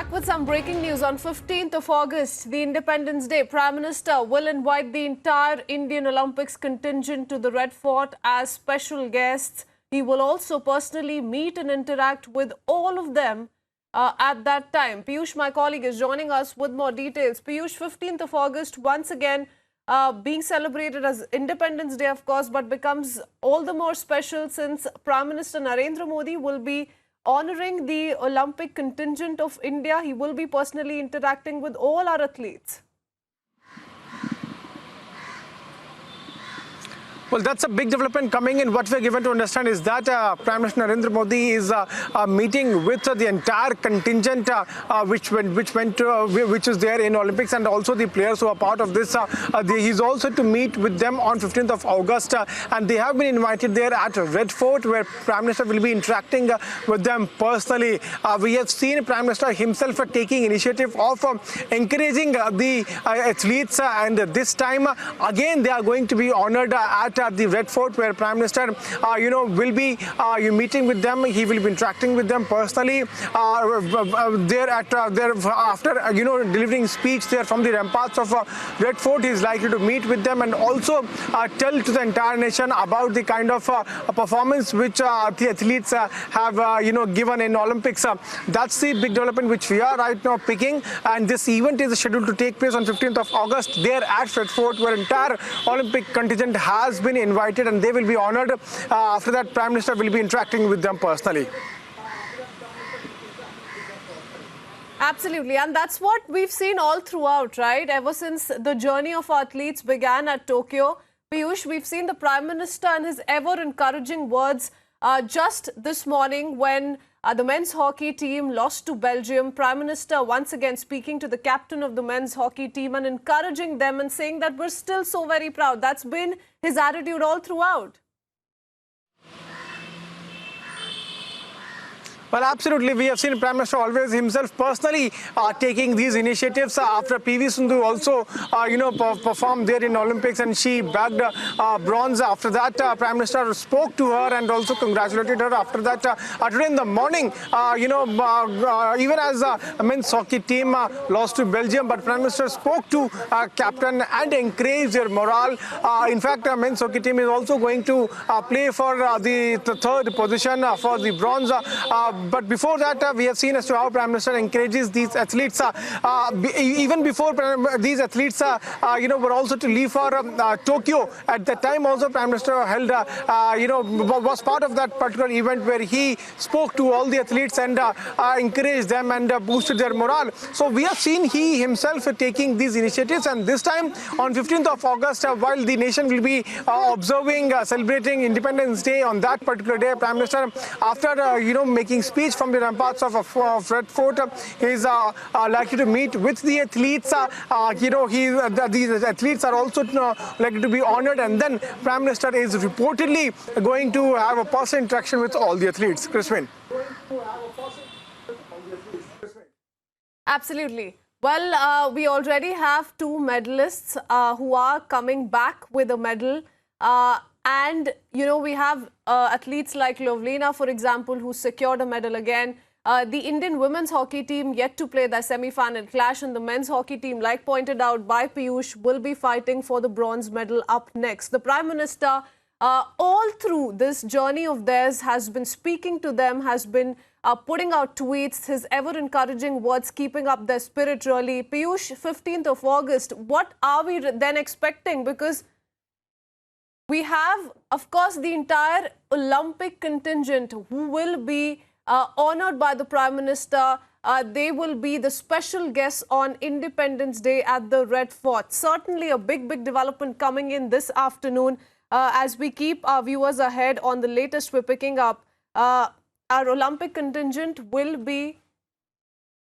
Back with some breaking news. On 15th of August, the Independence Day, Prime Minister will invite the entire Indian Olympics contingent to the Red Fort as special guests. He will also personally meet and interact with all of them at that time. Piyush, my colleague, is joining us with more details. Piyush, 15th of August, once again, being celebrated as Independence Day, of course, but becomes all the more special since Prime Minister Narendra Modi will be honoring the Olympic contingent of India. He will be personally interacting with all our athletes. Well, that's a big development coming in. What we're given to understand is that Prime Minister Narendra Modi is meeting with the entire contingent which is there in Olympics, and also the players who are part of this. He's also to meet with them on 15th of August, and they have been invited there at Red Fort, where Prime Minister will be interacting with them personally. We have seen Prime Minister himself taking initiative of encouraging the athletes, and this time again they are going to be honored at the Red Fort, where Prime Minister will be meeting with them. He will be interacting with them personally there at after delivering speech there from the ramparts of Red Fort. He is likely to meet with them and also tell to the entire nation about the kind of performance which the athletes have given in Olympics. That's the big development which we are right now picking, and this event is scheduled to take place on 15th of August there at Red Fort, where entire Olympic contingent has been invited and they will be honored. After that, Prime Minister will be interacting with them personally. Absolutely, and that's what we've seen all throughout, right? Ever since the journey of our athletes began at Tokyo, Piyush, we've seen the Prime Minister and his ever-encouraging words just this morning when the men's hockey team lost to Belgium. Prime Minister once again speaking to the captain of the men's hockey team and encouraging them and saying that we're still so very proud. That's been his attitude all throughout. Well, absolutely. We have seen Prime Minister always himself personally taking these initiatives. After PV Sindhu also, performed there in Olympics and she bagged bronze. After that, Prime Minister spoke to her and also congratulated her. After that, today in the morning, even as men's hockey team lost to Belgium, but Prime Minister spoke to captain and encouraged their morale. In fact, men's hockey team is also going to play for the third position for the bronze. But before that, we have seen as to how Prime Minister encourages these athletes. Even before these athletes, were also to leave for Tokyo. At that time, also Prime Minister held, was part of that particular event where he spoke to all the athletes and encouraged them and boosted their morale. So we have seen he himself taking these initiatives, and this time on 15th of August, while the nation will be observing, celebrating Independence Day on that particular day, Prime Minister, after making speech from the ramparts of Red Fort, is likely to meet with the athletes. These athletes are also likely to be honored, and then Prime Minister is reportedly going to have a personal interaction with all the athletes. Christine. Absolutely. Well, we already have two medalists who are coming back with a medal. And, we have athletes like Lovlina, for example, who secured a medal again. The Indian women's hockey team yet to play their semi-final clash, and the men's hockey team, like pointed out by Piyush, will be fighting for the bronze medal up next. The Prime Minister, all through this journey of theirs, has been speaking to them, has been putting out tweets, his ever-encouraging words, keeping up their spirit really. Piyush, 15th of August, what are we then expecting? Because we have, of course, the entire Olympic contingent who will be honored by the Prime Minister. They will be the special guests on Independence Day at the Red Fort. Certainly a big development coming in this afternoon. As we keep our viewers ahead on the latest we're picking up, our Olympic contingent will be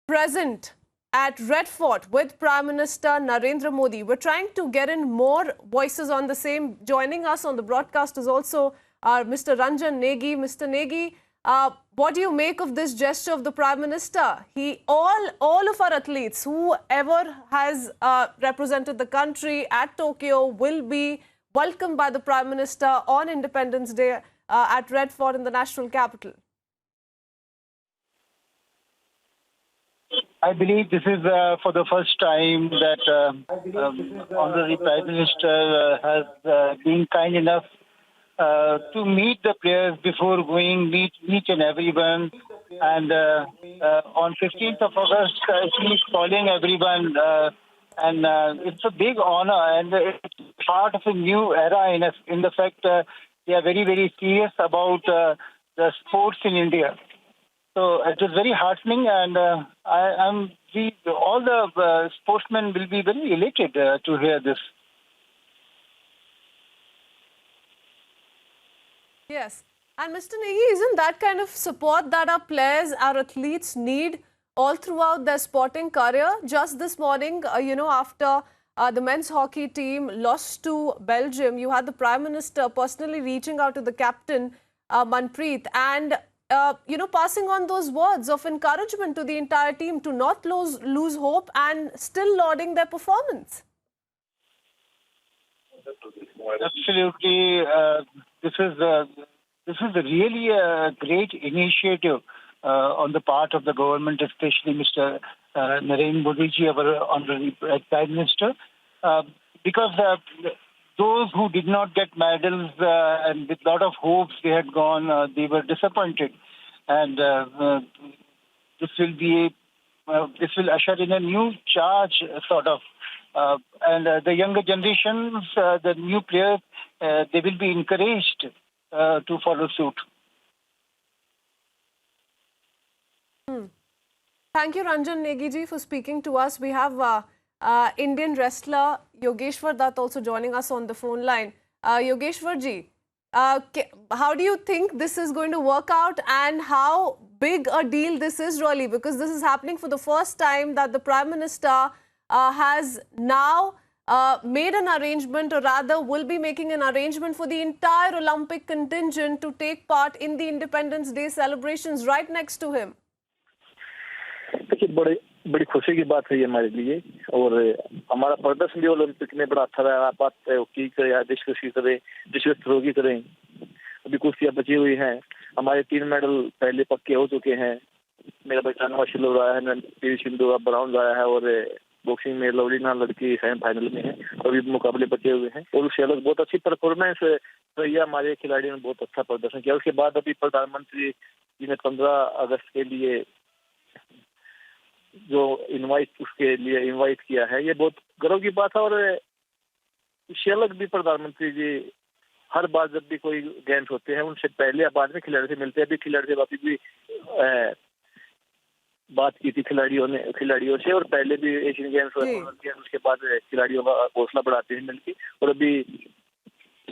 present at Red Fort with Prime Minister Narendra Modi. We're trying to get in more voices on the same. Joining us on the broadcast is also Mr. Ranjan Negi. Mr. Negi, what do you make of this gesture of the Prime Minister? All of our athletes, whoever has represented the country at Tokyo, will be welcomed by the Prime Minister on Independence Day at Red Fort in the national capital. I believe this is for the first time that Honorary Prime Minister has been kind enough to meet the players before going, meet each and everyone. And on 15th of August, he's calling everyone. And it's a big honor, and it's part of a new era in the fact they are very, very serious about the sports in India. So it is very heartening, and all the sportsmen will be very elated to hear this. Yes. And Mr. Negi, isn't that kind of support that our players, our athletes need all throughout their sporting career? Just this morning, after the men's hockey team lost to Belgium, you had the Prime Minister personally reaching out to the captain, Manpreet, and passing on those words of encouragement to the entire team to not lose hope and still lauding their performance. Absolutely, this is really a great initiative on the part of the government, especially Mr. Narendra Modi ji, our honorary Prime Minister, because those who did not get medals and with a lot of hopes they had gone, they were disappointed, and this will usher in a new charge, sort of. And the younger generations, the new players, they will be encouraged to follow suit. Thank you, Ranjan Negi ji, for speaking to us. We have Indian wrestler Yogeshwar Dutt also joining us on the phone line. Yogeshwar ji, how do you think this is going to work out, and how big a deal this is really? Because this is happening for the first time that the Prime Minister has now made an arrangement, or rather will be making an arrangement for the entire Olympic contingent to take part in the Independence Day celebrations right next to him. देखिए बड़ी खुशी की बात है ये हमारे लिए, और हमारा प्रदर्शन भी ओलंपिक में बड़ा अच्छा रहा। बात हॉकी करें या डिस्कस करें, डिस्कस थ्रो की करें, अभी कुश्तियां बची हुई हैं। हमारे 3 मेडल पहले पक्के हो चुके हैं। मेरा बच्चा नवा सिल्वर आया है, पीवी सिंधु का ब्राउन आया है, और बॉक्सिंग में लवलीना लड़की सेमीफाइनल में है। अभी मुकाबले बचे हुए हैं, और उससे अलग बहुत अच्छी परफॉर्मेंस रही। हमारे खिलाड़ियों ने बहुत अच्छा प्रदर्शन किया। उसके बाद अभी प्रधानमंत्री जी ने 15 अगस्त के लिए जो इनवाइट किया है, ये बहुत गर्व की बात है। और इससे अलग भी प्रधानमंत्री जी हर बार जब भी कोई गेम्स होते हैं, उनसे पहले या बाद में खिलाड़ी से मिलते हैं। अभी खिलाड़ी से वापिस भी बात की थी खिलाड़ियों से, और पहले भी एशियन गेम्स उसके बाद खिलाड़ियों का हौसला बढ़ाते हैं मिलकर। और अभी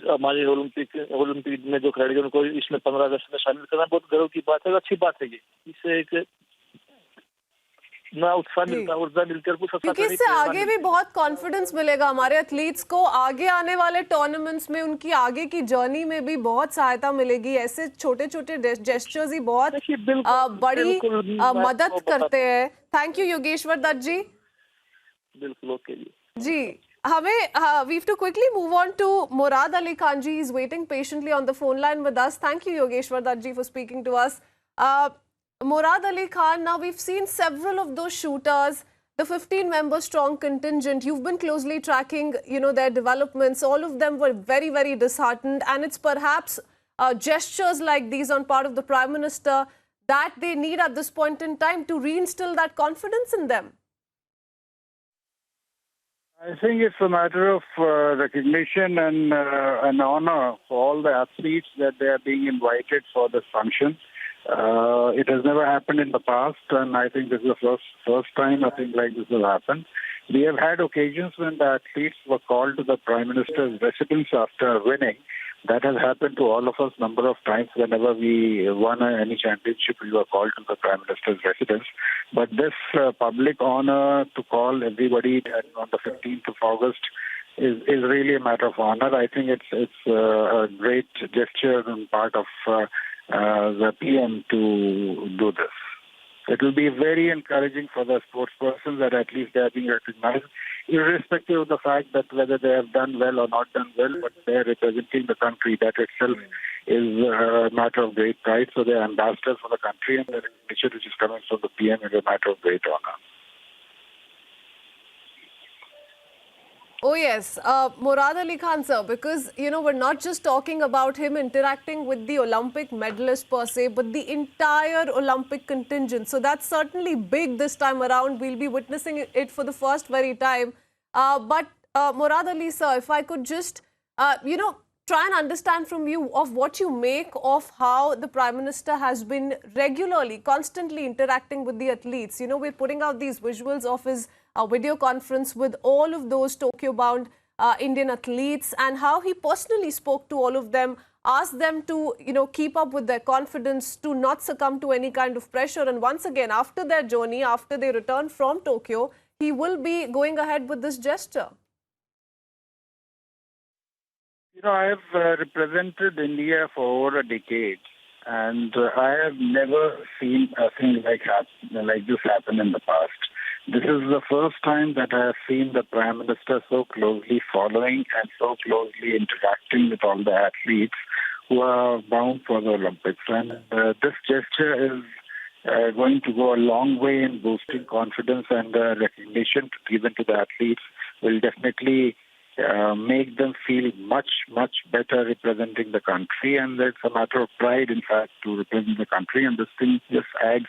हमारे ओलंपिक में जो खिलाड़ी उनको इसमें 15 अगस्त में शामिल करना बहुत गर्व की बात है, अच्छी बात है। ये इससे एक उत्साह मिलता, ऊर्जा मिलकर कुछ अच्छा, क्योंकि इससे आगे भी बहुत कॉन्फिडेंस मिलेगा हमारे एथलीट्स को। आगे आने वाले टूर्नामेंट्स में उनकी आगे की जर्नी में भी बहुत सहायता मिलेगी। ऐसे छोटे छोटे जेस्चर्स ही बहुत बड़ी मदद करते हैं। थैंक यू योगेश्वर दत्त जी। बिल्कुल, ओके जी। हमें we have to quickly move on to Murad Ali Khan ji. He's waiting patiently on the phone line with us. Thank you, Yogeshwar Dutt ji, for speaking to us. Murad Ali Khan, now we've seen several of those shooters, the 15-member strong contingent. You've been closely tracking, their developments. All of them were very, very disheartened, and it's perhaps gestures like these on part of the Prime Minister that they need at this point in time to reinstill that confidence in them. I think it's a matter of recognition and an honor for all the athletes that they are being invited for this function. It has never happened in the past, and I think this is the first time I think like this will happen. We have had occasions when the athletes were called to the Prime Minister's residence after winning. That has happened to all of us number of times. Whenever we won any championship, we were called to the Prime Minister's residence. But this public honor to call everybody on the 15th of August is really a matter of honor. I think it's a great gesture on part of the PM to do this. It will be very encouraging for the sportspersons that at least they are being recognized, irrespective of the fact that whether they have done well or not done well, but they are representing the country. That itself is a matter of great pride. So they are ambassadors for the country, and the recognition which is coming from the PM is a matter of great honor. Oh yes, Murad Ali Khan sir, because we're not just talking about him interacting with the Olympic medalists per se, but the entire Olympic contingent. So that's certainly big this time around. We'll be witnessing it for the first very time. But Murad Ali sir, if I could just try and understand from you of what you make of how the Prime Minister has been regularly, constantly interacting with the athletes. We're putting out these visuals of his video conference with all of those Tokyo-bound Indian athletes, and how he personally spoke to all of them, asked them to, keep up with their confidence, to not succumb to any kind of pressure. And once again, after their journey, after they return from Tokyo, he will be going ahead with this gesture. I have represented India for over a decade, and I have never seen a thing like this happen in the past. This is the first time that I have seen the Prime Minister so closely following and so closely interacting with all the athletes who are bound for the Olympics. And this gesture is going to go a long way in boosting confidence, and recognition given to the athletes will definitely make them feel much, much better representing the country. And it's a matter of pride, in fact, to represent the country. And this thing just adds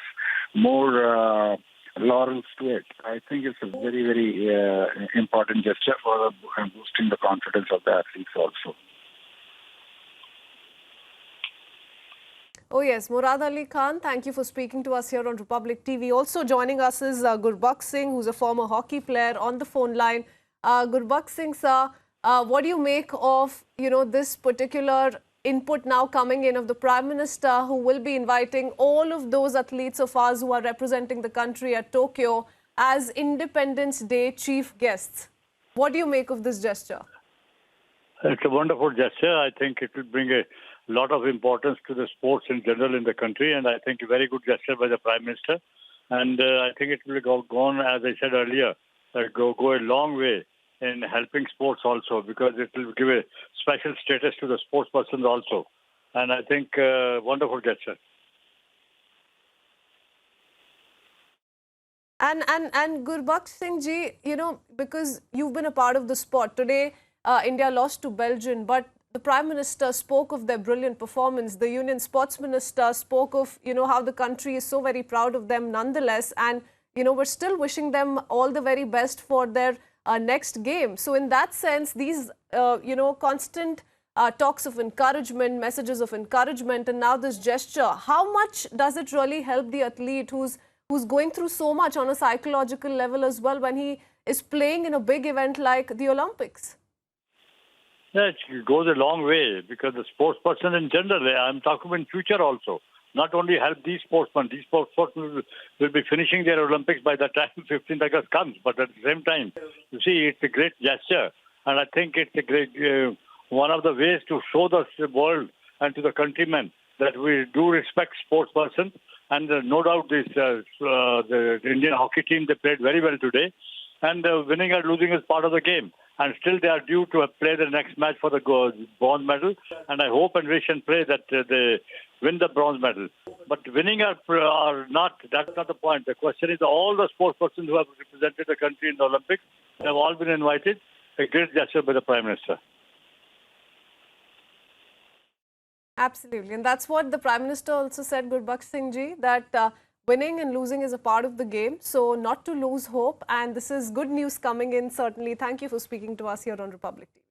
more laurels to it. I think it's a very, very important gesture for boosting the confidence of the athletes also. Oh yes, Murad Ali Khan, thank you for speaking to us here on Republic TV. Also joining us is Gurbaksh Singh, who's a former hockey player, on the phone line. Gurbaksh Singh sir, what do you make of this particular input now coming in of the Prime Minister, who will be inviting all of those athletes of ours who are representing the country at Tokyo as Independence Day chief guests? What do you make of this gesture? It's a wonderful gesture. I think it will bring a lot of importance to the sports in general in the country, and I think a very good gesture by the Prime Minister. And I think it will go on, as I said earlier, go a long way in helping sports also, because it will give a special status to the sports persons also. And I think wonderful gesture. And Gurbaksh Singh ji, because you've been a part of the sport today, India lost to Belgium, but the Prime Minister spoke of their brilliant performance. The Union Sports Minister spoke of, how the country is so very proud of them nonetheless. And, we're still wishing them all the very best for their next game. So in that sense, these, constant talks of encouragement, messages of encouragement, and now this gesture, how much does it really help the athlete who's going through so much on a psychological level as well when he is playing in a big event like the Olympics? Yeah, it goes a long way, because the sports person in general, I'm talking in future also, not only help these sportsmen will be finishing their Olympics by the time 15th August comes, but at the same time, you see, it's a great gesture. And I think it's a great, one of the ways to show the world and to the countrymen that we do respect sports persons. And no doubt the Indian hockey team, they played very well today. And winning or losing is part of the game. And still they are due to play the next match for the bronze medal. And I hope and wish and pray that they win the bronze medal. But winning or not, that's not the point. The question is all the sports persons who have represented the country in the Olympics, they have all been invited. A great gesture by the Prime Minister. Absolutely. And that's what the Prime Minister also said, Gurbaksh Singh ji, that winning and losing is a part of the game. So not to lose hope. And this is good news coming in, certainly. Thank you for speaking to us here on Republic TV.